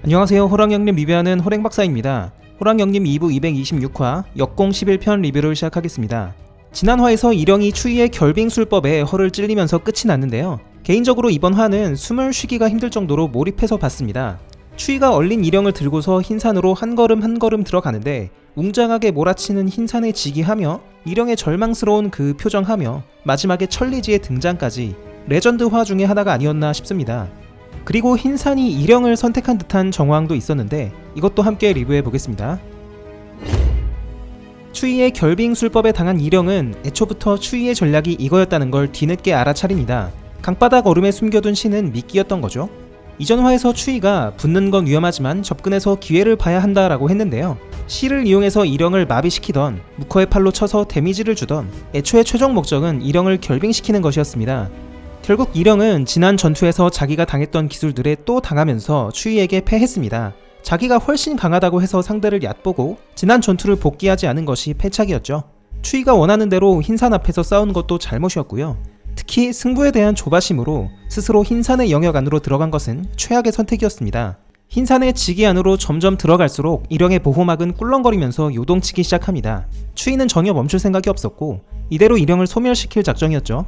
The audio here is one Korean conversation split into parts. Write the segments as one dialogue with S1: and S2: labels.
S1: 안녕하세요. 호랑영님 리뷰하는 호랭박사입니다. 호랑영님 2부 226화 역공 11편 리뷰를 시작하겠습니다. 지난 화에서 일영이 추위의 결빙술법에 허를 찔리면서 끝이 났는데요. 개인적으로 이번 화는 숨을 쉬기가 힘들 정도로 몰입해서 봤습니다. 추위가 얼린 일영을 들고서 흰산으로 한 걸음 한 걸음 들어가는데 웅장하게 몰아치는 흰산에 지기하며 일영의 절망스러운 그 표정하며 마지막에 천리지의 등장까지 레전드화 중에 하나가 아니었나 싶습니다. 그리고 흰산이 일영을 선택한 듯한 정황도 있었는데 이것도 함께 리뷰해보겠습니다. 추위의 결빙술법에 당한 일영은 애초부터 추위의 전략이 이거였다는 걸 뒤늦게 알아차립니다. 강바닥 얼음에 숨겨둔 신은 미끼였던 거죠. 이전 화에서 추위가 붙는 건 위험하지만 접근해서 기회를 봐야 한다라고 했는데요. 실을 이용해서 일영을 마비시키던 무커의 팔로 쳐서 데미지를 주던 애초의 최종 목적은 일영을 결빙시키는 것이었습니다. 결국 일영은 지난 전투에서 자기가 당했던 기술들에 또 당하면서 추위에게 패했습니다. 자기가 훨씬 강하다고 해서 상대를 얕보고 지난 전투를 복귀하지 않은 것이 패착이었죠. 추위가 원하는 대로 흰산 앞에서 싸우는 것도 잘못이었고요. 특히 승부에 대한 조바심으로 스스로 흰산의 영역 안으로 들어간 것은 최악의 선택이었습니다. 흰산의 지기 안으로 점점 들어갈수록 일영의 보호막은 꿀렁거리면서 요동치기 시작합니다. 추위는 전혀 멈출 생각이 없었고 이대로 일영을 소멸시킬 작정이었죠.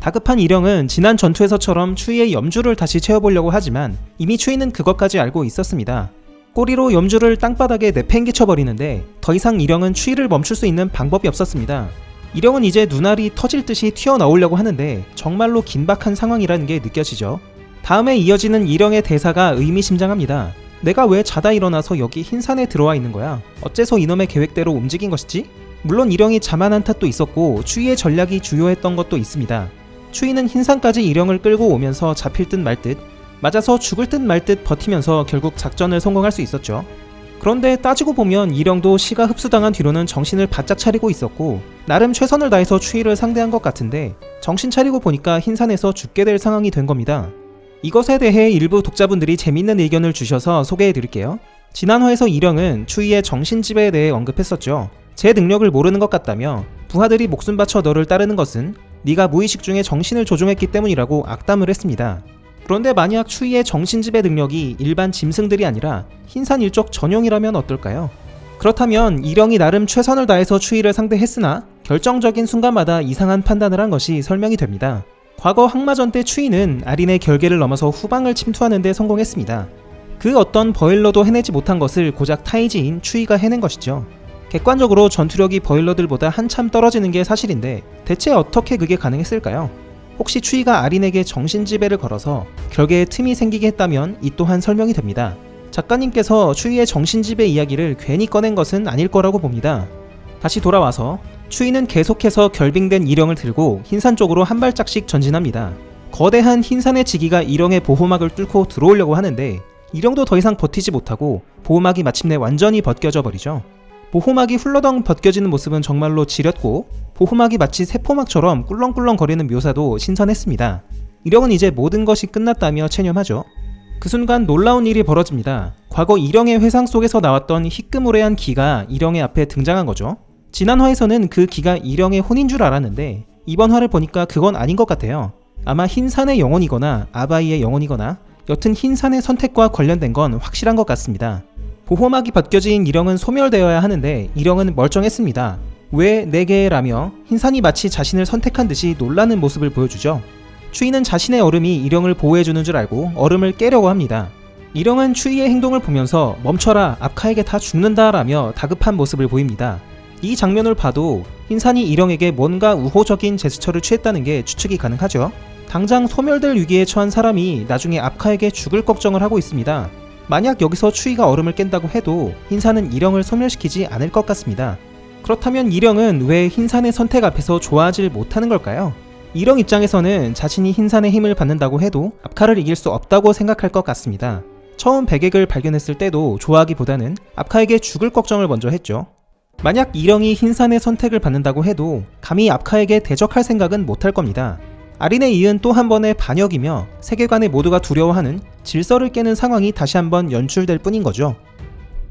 S1: 다급한 일영은 지난 전투에서처럼 추위의 염주를 다시 채워보려고 하지만 이미 추위는 그것까지 알고 있었습니다. 꼬리로 염주를 땅바닥에 내팽개쳐버리는데 더 이상 일영은 추위를 멈출 수 있는 방법이 없었습니다. 일영은 이제 눈알이 터질 듯이 튀어나오려고 하는데 정말로 긴박한 상황이라는 게 느껴지죠. 다음에 이어지는 일영의 대사가 의미심장합니다. 내가 왜 자다 일어나서 여기 흰산에 들어와 있는 거야? 어째서 이놈의 계획대로 움직인 것이지? 물론 일영이 자만한 탓도 있었고 추위의 전략이 주요했던 것도 있습니다. 추위는 흰산까지 일영을 끌고 오면서 잡힐 듯 말 듯 맞아서 죽을 듯 말 듯 버티면서 결국 작전을 성공할 수 있었죠. 그런데 따지고 보면 일영도 시가 흡수당한 뒤로는 정신을 바짝 차리고 있었고 나름 최선을 다해서 추위를 상대한 것 같은데 정신 차리고 보니까 흰산에서 죽게 될 상황이 된 겁니다. 이것에 대해 일부 독자분들이 재밌는 의견을 주셔서 소개해드릴게요. 지난 화에서 일영은 추위의 정신지배에 대해 언급했었죠. 제 능력을 모르는 것 같다며 부하들이 목숨 바쳐 너를 따르는 것은 네가 무의식 중에 정신을 조종했기 때문이라고 악담을 했습니다. 그런데 만약 추위의 정신지배 능력이 일반 짐승들이 아니라 흰산 일족 전용이라면 어떨까요? 그렇다면 일영이 나름 최선을 다해서 추위를 상대했으나 결정적인 순간마다 이상한 판단을 한 것이 설명이 됩니다. 과거 항마전 때 추위는 아린의 결계를 넘어서 후방을 침투하는 데 성공했습니다. 그 어떤 버일러도 해내지 못한 것을 고작 타이지인 추위가 해낸 것이죠. 객관적으로 전투력이 버일러들보다 한참 떨어지는 게 사실인데 대체 어떻게 그게 가능했을까요? 혹시 추위가 아린에게 정신지배를 걸어서 결계에 틈이 생기게 했다면 이 또한 설명이 됩니다. 작가님께서 추위의 정신지배 이야기를 괜히 꺼낸 것은 아닐 거라고 봅니다. 다시 돌아와서 추위는 계속해서 결빙된 일영을 들고 흰산 쪽으로 한 발짝씩 전진합니다. 거대한 흰산의 지기가 일영의 보호막을 뚫고 들어오려고 하는데 일영도 더 이상 버티지 못하고 보호막이 마침내 완전히 벗겨져 버리죠. 보호막이 훌러덩 벗겨지는 모습은 정말로 지렸고 보호막이 마치 세포막처럼 꿀렁꿀렁 거리는 묘사도 신선했습니다. 일영은 이제 모든 것이 끝났다며 체념하죠. 그 순간 놀라운 일이 벌어집니다. 과거 일영의 회상 속에서 나왔던 희끄무레한 기가 일영의 앞에 등장한 거죠. 지난 화에서는 그 기가 일영의 혼인 줄 알았는데 이번 화를 보니까 그건 아닌 것 같아요. 아마 흰산의 영혼이거나 아바이의 영혼이거나 여튼 흰산의 선택과 관련된 건 확실한 것 같습니다. 보호막이 벗겨진 일영은 소멸되어야 하는데 일영은 멀쩡했습니다. 왜 내게 라며 흰산이 마치 자신을 선택한 듯이 놀라는 모습을 보여주죠. 추위는 자신의 얼음이 일영을 보호해주는 줄 알고 얼음을 깨려고 합니다. 일영은 추위의 행동을 보면서 멈춰라 아카에게 다 죽는다 라며 다급한 모습을 보입니다. 이 장면을 봐도 흰산이 일영에게 뭔가 우호적인 제스처를 취했다는 게 추측이 가능하죠. 당장 소멸될 위기에 처한 사람이 나중에 아카에게 죽을 걱정을 하고 있습니다. 만약 여기서 추위가 얼음을 깬다고 해도 흰산은 일영을 소멸시키지 않을 것 같습니다. 그렇다면 일영은 왜 흰산의 선택 앞에서 좋아하질 못하는 걸까요? 일영 입장에서는 자신이 흰산의 힘을 받는다고 해도 아카를 이길 수 없다고 생각할 것 같습니다. 처음 백액을 발견했을 때도 좋아하기보다는 아카에게 죽을 걱정을 먼저 했죠. 만약 일영이 흰산의 선택을 받는다고 해도 감히 아카에게 대적할 생각은 못할 겁니다. 아린에 이은 또 한 번의 반역이며 세계관에 모두가 두려워하는 질서를 깨는 상황이 다시 한번 연출될 뿐인 거죠.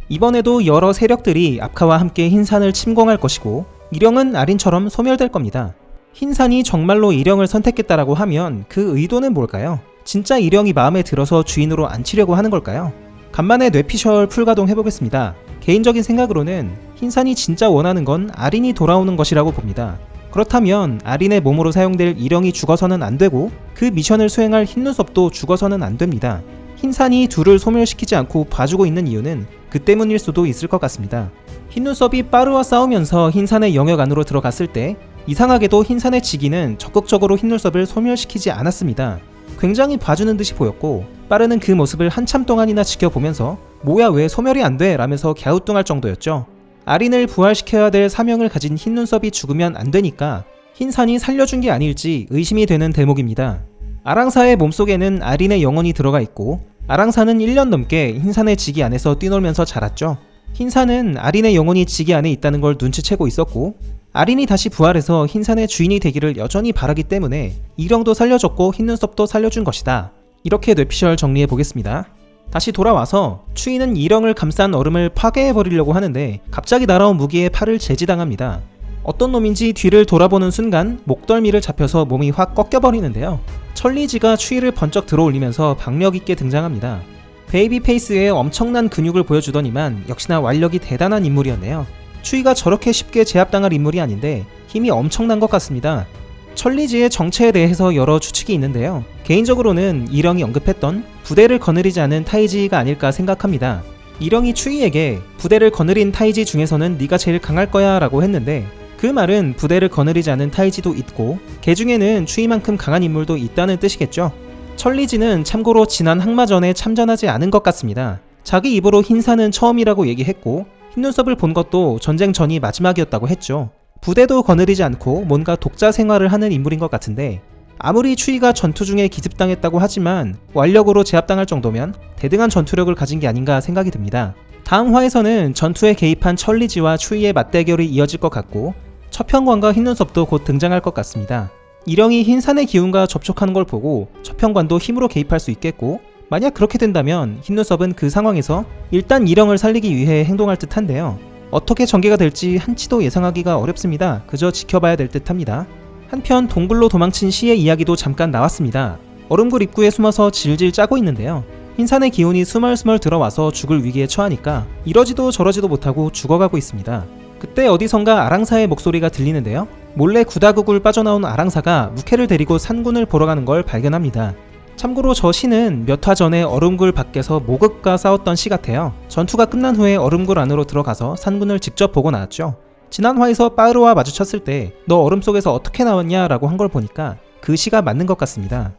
S1: 이번에도 여러 세력들이 아카와 함께 흰산을 침공할 것이고 일영은 아린처럼 소멸될 겁니다. 흰산이 정말로 일영을 선택했다라고 하면 그 의도는 뭘까요? 진짜 일영이 마음에 들어서 주인으로 앉히려고 하는 걸까요? 간만에 뇌피셜 풀가동 해보겠습니다. 개인적인 생각으로는 흰산이 진짜 원하는 건 아린이 돌아오는 것이라고 봅니다. 그렇다면 아린의 몸으로 사용될 일영이 죽어서는 안 되고 그 미션을 수행할 흰눈썹도 죽어서는 안 됩니다. 흰산이 둘을 소멸시키지 않고 봐주고 있는 이유는 그 때문일 수도 있을 것 같습니다. 흰눈썹이 빠르와 싸우면서 흰산의 영역 안으로 들어갔을 때 이상하게도 흰산의 지기는 적극적으로 흰눈썹을 소멸시키지 않았습니다. 굉장히 봐주는 듯이 보였고 빠르는 그 모습을 한참 동안이나 지켜보면서 뭐야 왜 소멸이 안 돼? 라면서 갸우뚱할 정도였죠. 아린을 부활시켜야 될 사명을 가진 흰눈썹이 죽으면 안 되니까 흰산이 살려준 게 아닐지 의심이 되는 대목입니다. 아랑사의 몸속에는 아린의 영혼이 들어가 있고 아랑사는 1년 넘게 흰산의 지기 안에서 뛰놀면서 자랐죠. 흰산은 아린의 영혼이 지기 안에 있다는 걸 눈치채고 있었고 아린이 다시 부활해서 흰산의 주인이 되기를 여전히 바라기 때문에 일영도 살려줬고 흰눈썹도 살려준 것이다. 이렇게 뇌피셜 정리해 보겠습니다. 다시 돌아와서 추인은 일영을 감싼 얼음을 파괴해버리려고 하는데 갑자기 날아온 무기에 팔을 제지당합니다. 어떤 놈인지 뒤를 돌아보는 순간 목덜미를 잡혀서 몸이 확 꺾여버리는데요. 천리지가 추위를 번쩍 들어올리면서 박력있게 등장합니다. 베이비 페이스에 엄청난 근육을 보여주더니만 역시나 완력이 대단한 인물이었네요. 추위가 저렇게 쉽게 제압당할 인물이 아닌데 힘이 엄청난 것 같습니다. 천리지의 정체에 대해서 여러 추측이 있는데요. 개인적으로는 일영이 언급했던 부대를 거느리지 않은 타이지가 아닐까 생각합니다. 일영이 추위에게 부대를 거느린 타이지 중에서는 네가 제일 강할 거야 라고 했는데 그 말은 부대를 거느리지 않은 타이지도 있고 개 중에는 추위만큼 강한 인물도 있다는 뜻이겠죠. 천리지는 참고로 지난 항마전에 참전하지 않은 것 같습니다. 자기 입으로 흰산은 처음이라고 얘기했고 흰눈썹을 본 것도 전쟁 전이 마지막이었다고 했죠. 부대도 거느리지 않고 뭔가 독자 생활을 하는 인물인 것 같은데 아무리 추위가 전투 중에 기습당했다고 하지만 완력으로 제압당할 정도면 대등한 전투력을 가진 게 아닌가 생각이 듭니다. 다음 화에서는 전투에 개입한 천리지와 추위의 맞대결이 이어질 것 같고 처평관과 흰눈썹도 곧 등장할 것 같습니다. 일영이 흰산의 기운과 접촉하는 걸 보고 처평관도 힘으로 개입할 수 있겠고 만약 그렇게 된다면 흰눈썹은 그 상황에서 일단 일영을 살리기 위해 행동할 듯한데요. 어떻게 전개가 될지 한치도 예상하기가 어렵습니다. 그저 지켜봐야 될 듯합니다. 한편 동굴로 도망친 시의 이야기도 잠깐 나왔습니다. 얼음굴 입구에 숨어서 질질 짜고 있는데요. 흰산의 기운이 스멀스멀 들어와서 죽을 위기에 처하니까 이러지도 저러지도 못하고 죽어가고 있습니다. 그때 어디선가 아랑사의 목소리가 들리는데요. 몰래 구다국을 빠져나온 아랑사가 무케를 데리고 산군을 보러 가는 걸 발견합니다. 참고로 저 시는 몇 화 전에 얼음굴 밖에서 모극과 싸웠던 시 같아요. 전투가 끝난 후에 얼음굴 안으로 들어가서 산군을 직접 보고 나왔죠. 지난 화에서 빠으로와 마주쳤을 때 너 얼음 속에서 어떻게 나왔냐 라고 한 걸 보니까 그 시가 맞는 것 같습니다.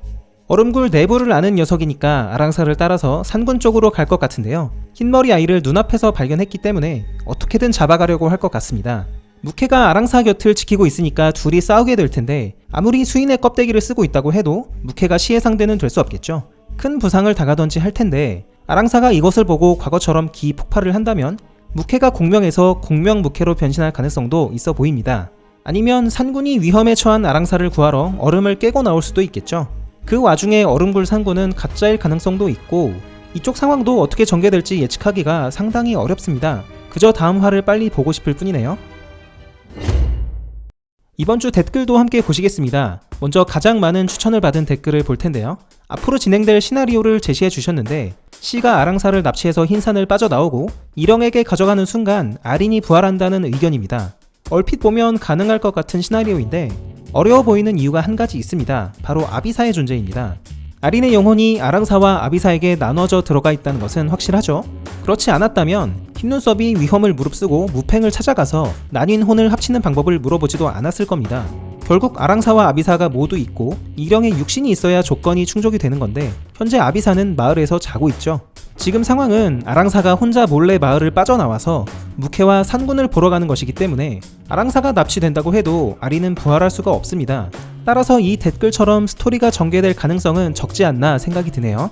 S1: 얼음굴 내부를 아는 녀석이니까 아랑사를 따라서 산군 쪽으로 갈 것 같은데요. 흰머리 아이를 눈앞에서 발견했기 때문에 어떻게든 잡아가려고 할 것 같습니다. 무케가 아랑사 곁을 지키고 있으니까 둘이 싸우게 될 텐데 아무리 수인의 껍데기를 쓰고 있다고 해도 무케가 시의 상대는 될 수 없겠죠. 큰 부상을 당하던지 할 텐데 아랑사가 이것을 보고 과거처럼 기 폭발을 한다면 무케가 공명에서 공명 무케로 변신할 가능성도 있어 보입니다. 아니면 산군이 위험에 처한 아랑사를 구하러 얼음을 깨고 나올 수도 있겠죠. 그 와중에 얼음굴 산군은 가짜일 가능성도 있고 이쪽 상황도 어떻게 전개될지 예측하기가 상당히 어렵습니다. 그저 다음 화를 빨리 보고 싶을 뿐이네요. 이번 주 댓글도 함께 보시겠습니다. 먼저 가장 많은 추천을 받은 댓글을 볼 텐데요. 앞으로 진행될 시나리오를 제시해 주셨는데 시가 아랑사를 납치해서 흰산을 빠져나오고 일영에게 가져가는 순간 아린이 부활한다는 의견입니다. 얼핏 보면 가능할 것 같은 시나리오인데 어려워 보이는 이유가 한 가지 있습니다. 바로 아비사의 존재입니다. 아린의 영혼이 아랑사와 아비사에게 나눠져 들어가 있다는 것은 확실하죠. 그렇지 않았다면 흰눈썹이 위험을 무릅쓰고 무팽을 찾아가서 나뉜 혼을 합치는 방법을 물어보지도 않았을 겁니다. 결국 아랑사와 아비사가 모두 있고 일영의 육신이 있어야 조건이 충족이 되는 건데 현재 아비사는 마을에서 자고 있죠. 지금 상황은 아랑사가 혼자 몰래 마을을 빠져나와서 무케와 산군을 보러 가는 것이기 때문에 아랑사가 납치된다고 해도 아린은 부활할 수가 없습니다. 따라서 이 댓글처럼 스토리가 전개될 가능성은 적지 않나 생각이 드네요.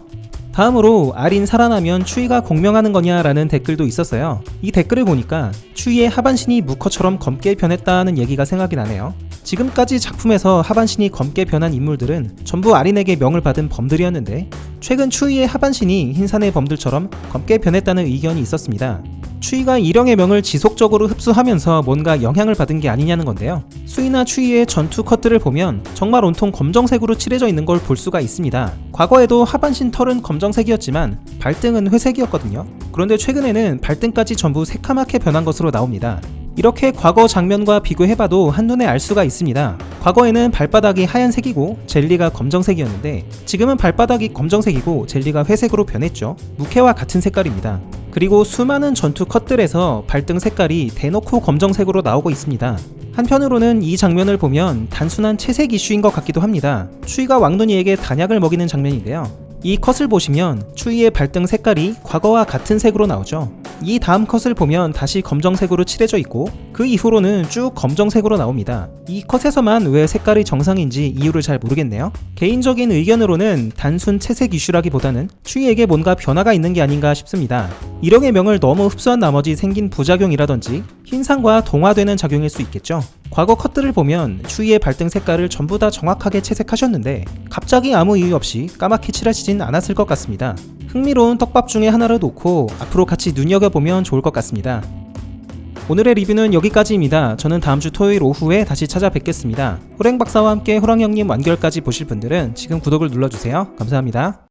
S1: 다음으로 아린 살아나면 추위가 공명하는 거냐 라는 댓글도 있었어요. 이 댓글을 보니까 추위의 하반신이 무커처럼 검게 변했다는 얘기가 생각이 나네요. 지금까지 작품에서 하반신이 검게 변한 인물들은 전부 아린에게 명을 받은 범들이었는데 최근 추위의 하반신이 흰산의 범들처럼 검게 변했다는 의견이 있었습니다. 추위가 일영의 명을 지속적으로 흡수하면서 뭔가 영향을 받은 게 아니냐는 건데요. 수이나 추위의 전투 컷들을 보면 정말 온통 검정색으로 칠해져 있는 걸 볼 수가 있습니다. 과거에도 하반신 털은 검정색이었지만 발등은 회색이었거든요. 그런데 최근에는 발등까지 전부 새카맣게 변한 것으로 나옵니다. 이렇게 과거 장면과 비교해봐도 한눈에 알 수가 있습니다. 과거에는 발바닥이 하얀색이고 젤리가 검정색이었는데 지금은 발바닥이 검정색이고 젤리가 회색으로 변했죠. 무케와 같은 색깔입니다. 그리고 수많은 전투 컷들에서 발등 색깔이 대놓고 검정색으로 나오고 있습니다. 한편으로는 이 장면을 보면 단순한 채색 이슈인 것 같기도 합니다. 추이가 왕눈이에게 단약을 먹이는 장면인데요. 이 컷을 보시면 추이의 발등 색깔이 과거와 같은 색으로 나오죠. 이 다음 컷을 보면 다시 검정색으로 칠해져 있고 그 이후로는 쭉 검정색으로 나옵니다. 이 컷에서만 왜 색깔이 정상인지 이유를 잘 모르겠네요. 개인적인 의견으로는 단순 채색 이슈라기보다는 추이에게 뭔가 변화가 있는 게 아닌가 싶습니다. 일영의 명을 너무 흡수한 나머지 생긴 부작용이라든지 흰상과 동화되는 작용일 수 있겠죠. 과거 컷들을 보면 추이의 발등 색깔을 전부 다 정확하게 채색하셨는데 갑자기 아무 이유 없이 까맣게 칠하시진 않았을 것 같습니다. 흥미로운 떡밥 중에 하나를 놓고 앞으로 같이 눈여겨보면 좋을 것 같습니다. 오늘의 리뷰는 여기까지입니다. 저는 다음주 토요일 오후에 다시 찾아뵙겠습니다. 호랭박사와 함께 호랑형님 완결까지 보실 분들은 지금 구독을 눌러주세요. 감사합니다.